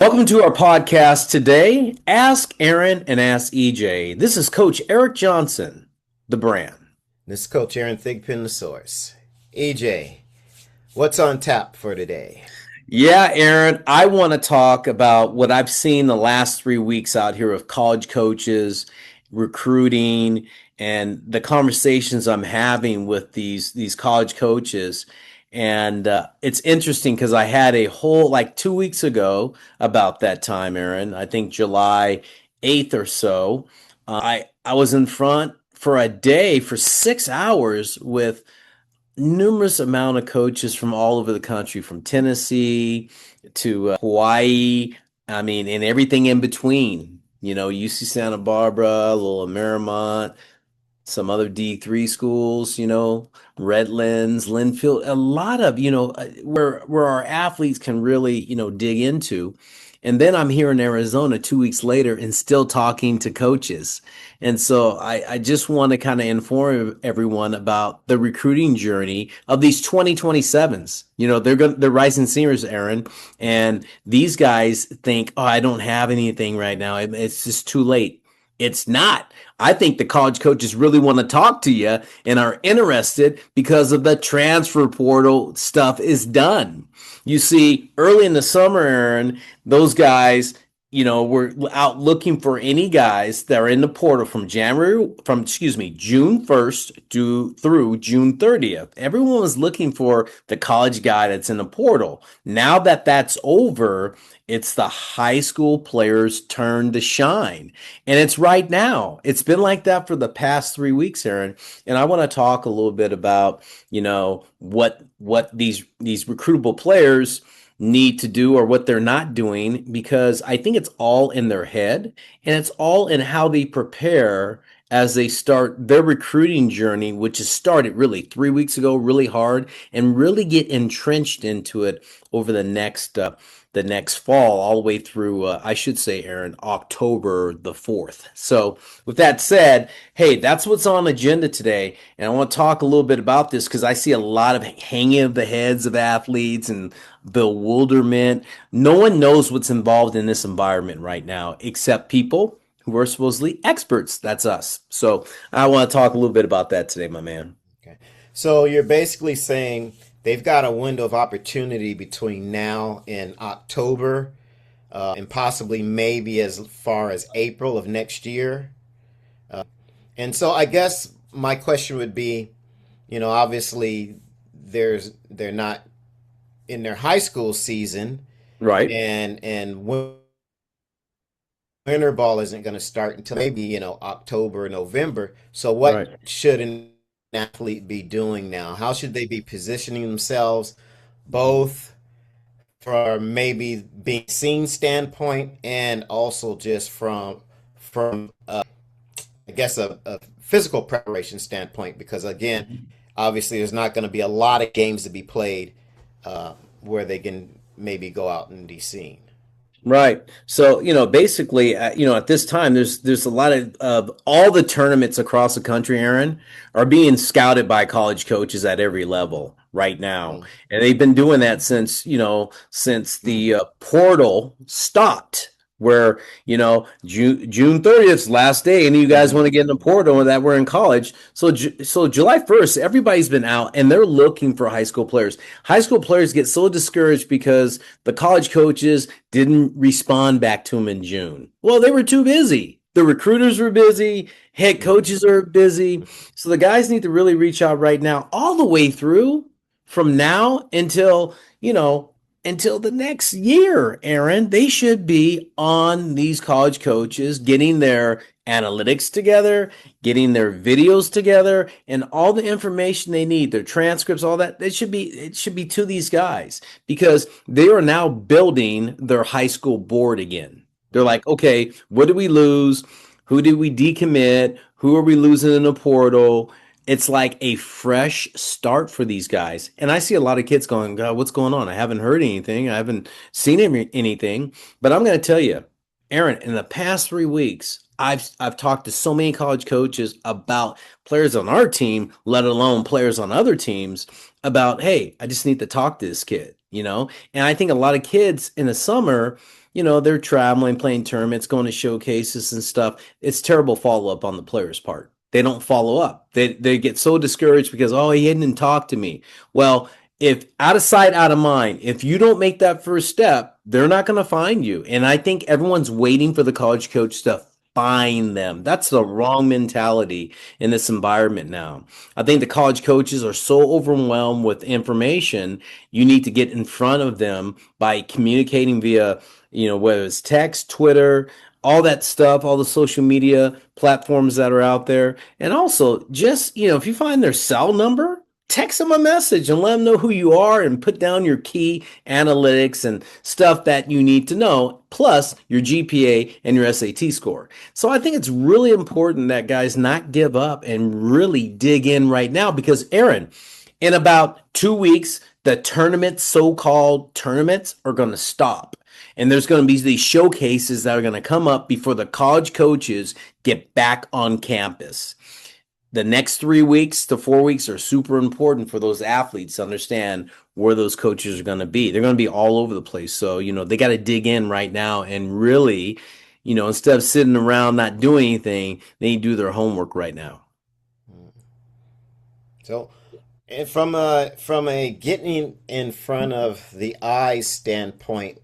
Welcome to our podcast today. Ask Aaron and Ask EJ. This is Coach Eric Johnson, the brand. This is Coach Aaron Thigpen, the source. EJ, what's on tap for today? Yeah, Aaron, I want to talk about what I've seen the last 3 weeks out here of college coaches, recruiting, and the conversations I'm having with these college coaches. And it's interesting because I had a whole like 2 weeks ago about that time, Aaron. I think July 8th or so. I was in front for a day for 6 hours with numerous amount of coaches from all over the country, from Tennessee to Hawaii. I mean, and everything in between. UC Santa Barbara, a little of Marymount, some other D3 schools, Redlands, Linfield, a lot of, where our athletes can really, dig into. And then I'm here in Arizona 2 weeks later and still talking to coaches. And so I just want to kind of inform everyone about the recruiting journey of these 2027s. They're rising seniors, Aaron, and these guys think, oh, I don't have anything right now. It's just too late. It's not. I think the college coaches really want to talk to you and are interested because of the transfer portal stuff is done. You see, early in the summer, Aaron, those guys, were out looking for any guys that are in the portal from June 1st through June 30th. Everyone was looking for the college guy that's in the portal. Now that that's over, it's the high school players' turn to shine. And it's right now. It's been like that for the past 3 weeks, Aaron. And I want to talk a little bit about, what these recruitable players need to do or what they're not doing, because I think it's all in their head and it's all in how they prepare as they start their recruiting journey, which has started really 3 weeks ago, really hard, and really get entrenched into it over the next fall, all the way through, I should say, Aaron, October the 4th. So, with that said, hey, that's what's on the agenda today. And I want to talk a little bit about this because I see a lot of hanging of the heads of athletes and bewilderment. No one knows what's involved in this environment right now except people who are supposedly experts. That's us. So, I want to talk a little bit about that today, my man. Okay. So you're basically saying they've got a window of opportunity between now and October, and possibly maybe as far as April of next year. And so I guess my question would be, obviously they're not in their high school season, Right. and winter ball isn't going to start until maybe, October, November. So what Right. should an athlete be doing now? How should they be positioning themselves both from maybe being seen standpoint and also just from I guess a physical preparation standpoint, because again, obviously there's not going to be a lot of games to be played where they can maybe go out and be seen. Right. So, basically, at this time, there's a lot of all the tournaments across the country, Aaron, are being scouted by college coaches at every level right now, Mm. and they've been doing that since the portal stopped. Where June 30th is last day, and you guys Mhm. want to get in the portal, and that we're in college. So July 1st, everybody's been out, and they're looking for high school players. High school players get so discouraged because the college coaches didn't respond back to them in June. Well, they were too busy. The recruiters were busy, head Mhm. coaches are busy. So the guys need to really reach out right now, all the way through from now until the next year, Aaron. They should be on these college coaches, getting their analytics together, getting their videos together, and all the information they need, their transcripts, all that. It should be to these guys because they are now building their high school board again. They're like, okay, what did we lose? Who did we decommit? Who are we losing in the portal? It's like a fresh start for these guys. And I see a lot of kids going, God, what's going on? I haven't heard anything. I haven't seen anything. But I'm going to tell you, Aaron, in the past 3 weeks, I've talked to so many college coaches about players on our team, let alone players on other teams, about, hey, I just need to talk to this kid. you know? And I think a lot of kids in the summer, they're traveling, playing tournaments, going to showcases and stuff. It's terrible follow up on the player's part. They don't follow up. They get so discouraged because, oh, he didn't talk to me. Well, if out of sight, out of mind, if you don't make that first step, they're not going to find you. And I think everyone's waiting for the college coach to find them. That's the wrong mentality in this environment now. I think the college coaches are so overwhelmed with information. You need to get in front of them by communicating via, whether it's text, Twitter, all that stuff, all the social media platforms that are out there. And also, just, if you find their cell number, text them a message and let them know who you are and put down your key analytics and stuff that you need to know, plus your GPA and your SAT score. So I think it's really important that guys not give up and really dig in right now because, Aaron, in about 2 weeks, the tournaments, so-called tournaments, are going to stop. And there's going to be these showcases that are going to come up before the college coaches get back on campus. The next 3 weeks to 4 weeks are super important for those athletes to understand where those coaches are going to be. They're going to be all over the place. So, they got to dig in right now and really, instead of sitting around not doing anything, they do their homework right now. So, and from a getting in front of the eyes standpoint,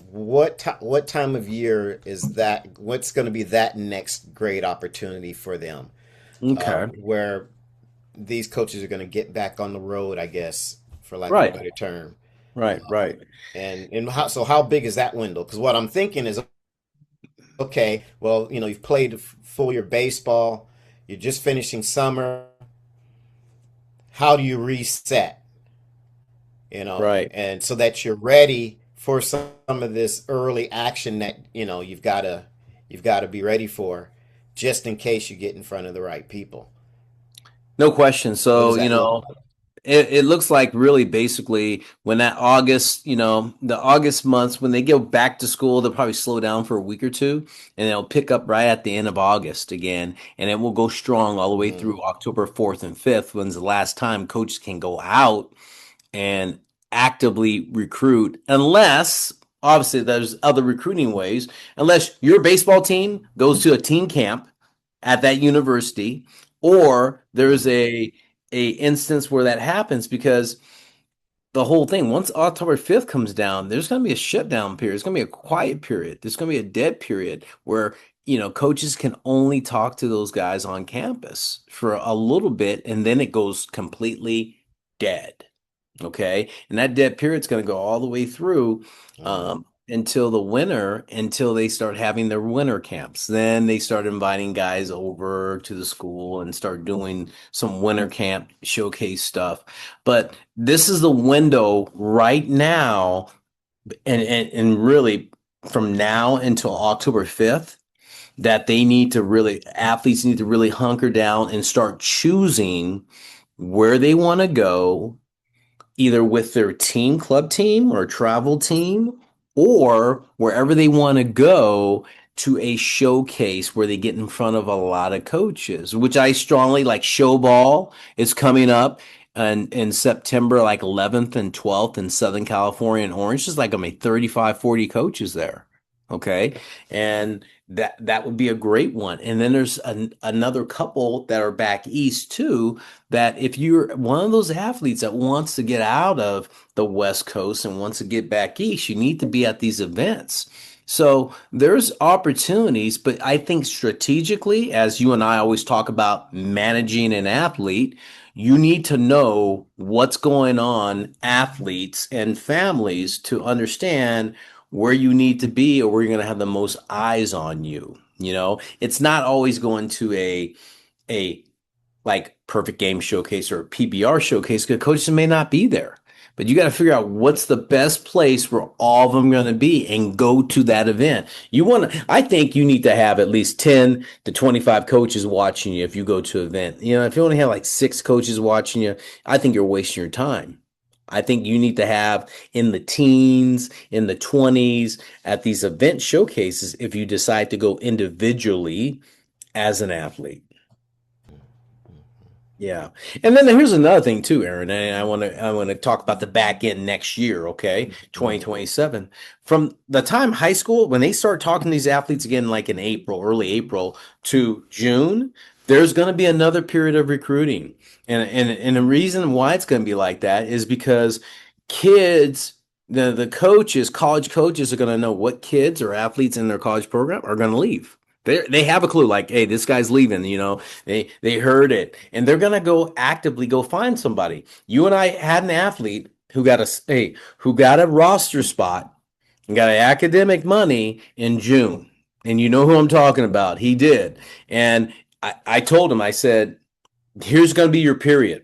what time of year is that? What's going to be that next great opportunity for them, Okay. where these coaches are going to get back on the road, I guess, for lack of a Right. better term. Right. Right. And how big is that window? Because what I'm thinking is, okay, well, you've played full year baseball, you're just finishing summer. How do you reset? Right. And so that you're ready for some of this early action that you've got to be ready for, just in case you get in front of the right people. No question. What So, does that look like? it looks like really basically when that August, the August months, when they go back to school, they'll probably slow down for a week or two and they'll pick up right at the end of August again. And it will go strong all the way Hmm. through October 4th and 5th, when's the last time coaches can go out and actively recruit, unless obviously there's other recruiting ways, unless your baseball team goes to a team camp at that university, or there's Hmm. a instance where that happens because the whole thing, once October 5th comes down, there's going to be a shutdown period. There's going to be a quiet period. There's going to be a dead period where, coaches can only talk to those guys on campus for a little bit, and then it goes completely dead. Okay. And that debt period's going to go all the way through Hmm. until the winter, until they start having their winter camps. Then they start inviting guys over to the school and start doing some winter camp showcase stuff. But this is the window right now, and really from now until October 5th, that athletes need to really hunker down and start choosing where they want to go, either with their club team or travel team, or wherever they want to go to a showcase where they get in front of a lot of coaches, which I strongly like. Show ball is coming up in September, like 11th and 12th in Southern California and Orange. Is like I mean 35, 40 coaches there. Okay. And that would be a great one. And then there's another couple that are back east too, that if you're one of those athletes that wants to get out of the West Coast and wants to get back east, you need to be at these events. So there's opportunities, but I think strategically, as you and I always talk about managing an athlete, you need to know what's going on, athletes and families, to understand where you need to be or where you're going to have the most eyes on you. It's not always going to a like perfect game showcase or a PBR showcase because coaches may not be there. But you got to figure out what's the best place where all of them are going to be and go to that event. I think you need to have at least 10 to 25 coaches watching you if you go to an event. If you only have like six coaches watching you, I think you're wasting your time. I think you need to have in the teens, in the 20s at these event showcases if you decide to go individually as an athlete. Yeah. And then here's another thing too, Aaron, and I want to talk about the back end next year, okay? Mhm. 2027. From the time high school, when they start talking to these athletes again, like in April, early April to June, there's going to be another period of recruiting. And the reason why it's going to be like that is because kids, the coaches, college coaches are going to know what kids or athletes in their college program are going to leave. They have a clue, like, hey, this guy's leaving, they heard it, and they're gonna go actively go find somebody. You and I had an athlete who got a roster spot and got academic money in June, and you know who I'm talking about. He did, and I told him, I said, here's gonna be your period.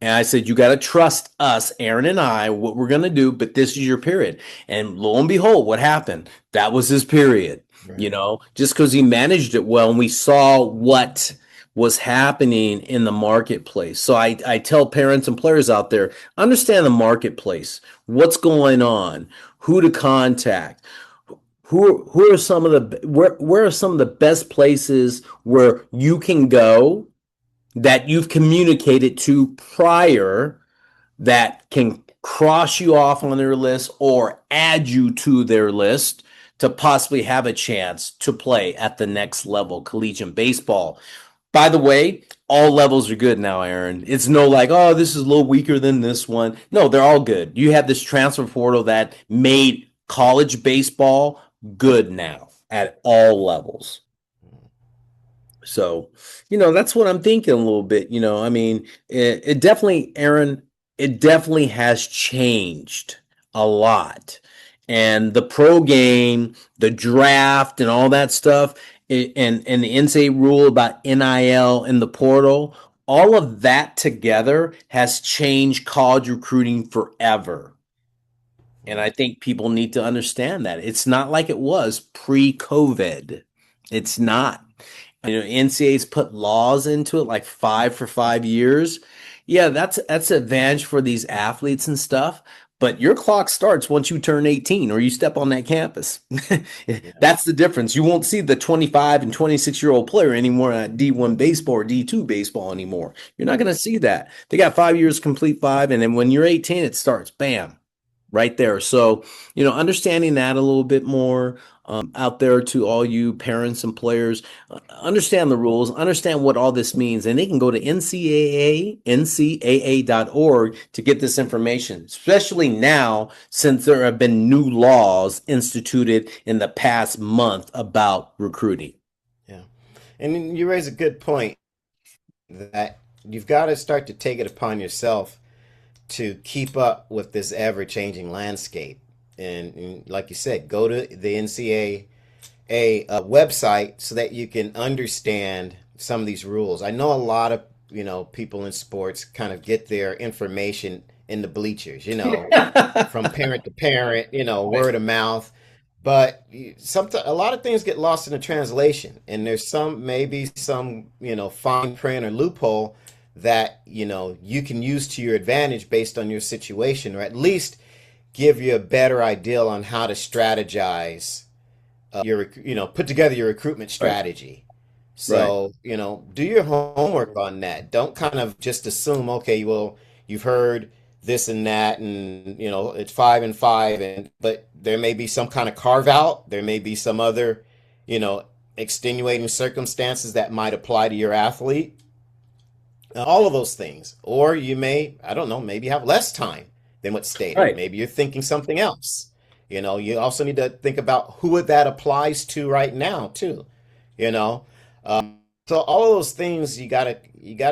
And I said, you got to trust us, Aaron and I, what we're going to do, but this is your period. And lo and behold, what happened? That was his period, Right. just because he managed it well and we saw what was happening in the marketplace. So I tell parents and players out there, understand the marketplace, what's going on, who to contact. Who are some of the where are some of the best places where you can go that you've communicated to prior that can cross you off on their list or add you to their list to possibly have a chance to play at the next level, collegiate baseball. By the way, all levels are good now, Aaron. It's no like, oh, this is a little weaker than this one. No, they're all good. You have this transfer portal that made college baseball good now at all levels. So, that's what I'm thinking a little bit. I mean, it definitely, Aaron, it definitely has changed a lot. And the pro game, the draft, and all that stuff, and the NCAA rule about NIL and the portal, all of that together has changed college recruiting forever. And I think people need to understand that. It's not like it was pre-COVID. It's not. NCAA's put laws into it like 5 for 5 years. Yeah, that's an advantage for these athletes and stuff. But your clock starts once you turn 18 or you step on that campus. Yeah. That's the difference. You won't see the 25 and 26-year-old player anymore at D1 baseball or D2 baseball anymore. You're not going to see that. They got 5 years, complete five, and then when you're 18, it starts. Bam, right there. So, understanding that a little bit more out there to all you parents and players, understand the rules, understand what all this means, and they can go to ncaa.org to get this information, especially now since there have been new laws instituted in the past month about recruiting. Yeah. And you raise a good point that you've got to start to take it upon yourself to keep up with this ever-changing landscape. And like you said, go to the NCAA website so that you can understand some of these rules. I know a lot of people in sports kind of get their information in the bleachers, from parent to parent, Right. word of mouth. But sometimes a lot of things get lost in the translation, and there's maybe some fine print or loophole that you can use to your advantage based on your situation, or at least give you a better idea on how to strategize put together your recruitment Right. strategy. Right. So, do your homework on that. Don't kind of just assume, okay, well, you've heard this and that, and it's 5 and 5, but there may be some kind of carve out. There may be some other, you know, extenuating circumstances that might apply to your athlete. All of those things. Or you may, I don't know, maybe have less time than what's stated. Right. Maybe you're thinking something else. You also need to think about who that applies to right now, too. You know, so all of those things you gotta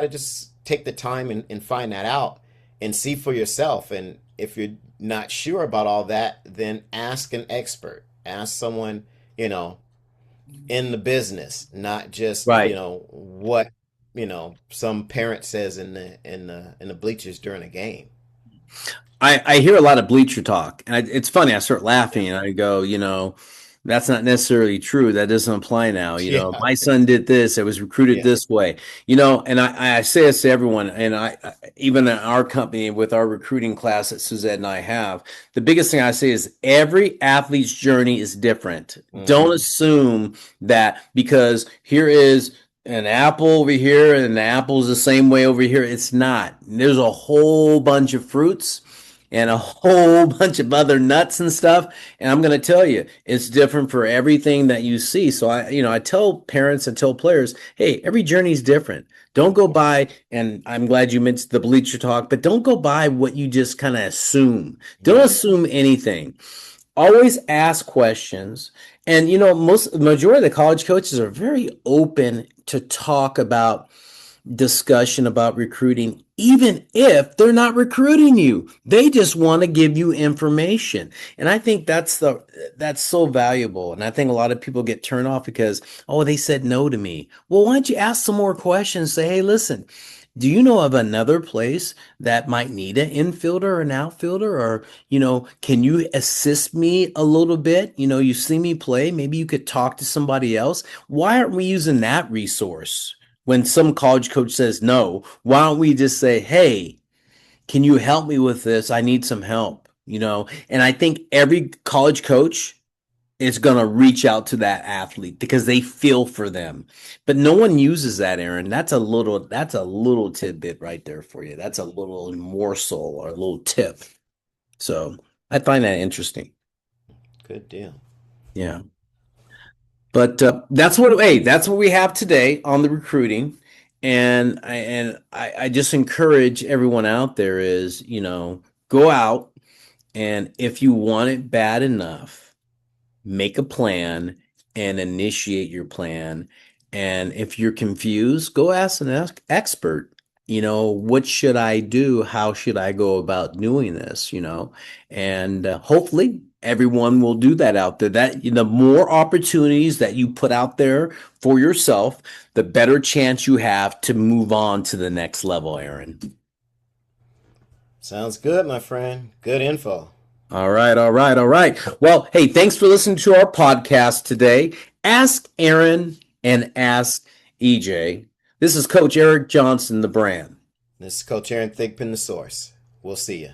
just take the time and find that out and see for yourself. And if you're not sure about all that, then ask an expert. Ask someone, you know, in the business, not just, Right. what, some parent says in the bleachers during a game. I hear a lot of bleacher talk, and it's funny. I start laughing, Yeah. and I go, that's not necessarily true. That doesn't apply now. Yeah. My son did this. I was recruited Yeah. this way. And I say this to everyone, and even in our company with our recruiting class that Suzette and I have, the biggest thing I say is every athlete's journey is different. Don't Hmm. assume that because here is an apple over here and an apple's the same way over here. It's not. There's a whole bunch of fruits and a whole bunch of other nuts and stuff. And I'm going to tell you, it's different for everything that you see. So I tell parents and tell players, hey, every journey is different. Don't go by, and I'm glad you mentioned the bleacher talk, but don't go by what you just kind of assume. Don't Yeah. assume anything. Always ask questions. And most majority of the college coaches are very open to talk about discussion about recruiting, even if they're not recruiting you. They just want to give you information. And I think that's so valuable. And I think a lot of people get turned off because, oh, they said no to me. Well, why don't you ask some more questions? Say, hey, listen, do you know of another place that might need an infielder or an outfielder? Or, can you assist me a little bit? You see me play, maybe you could talk to somebody else. Why aren't we using that resource? When some college coach says no, why don't we just say, hey, can you help me with this? I need some help, And I think every college coach is going to reach out to that athlete because they feel for them. But no one uses that, Aaron. That's a little tidbit right there for you. That's a little morsel or a little tip. So I find that interesting. Good deal. Yeah. But that's what we have today on the recruiting. And I just encourage everyone out there is, go out, and if you want it bad enough, make a plan and initiate your plan. And if you're confused, go ask an expert. What should I do? How should I go about doing this? And hopefully everyone will do that out there. That the more opportunities that you put out there for yourself, the better chance you have to move on to the next level, Aaron. Sounds good, my friend. Good info. All right, all right, all right. Well, hey, thanks for listening to our podcast today. Ask Aaron and ask EJ. This is Coach Eric Johnson, the brand. This is Coach Aaron Thigpen, the source. We'll see you.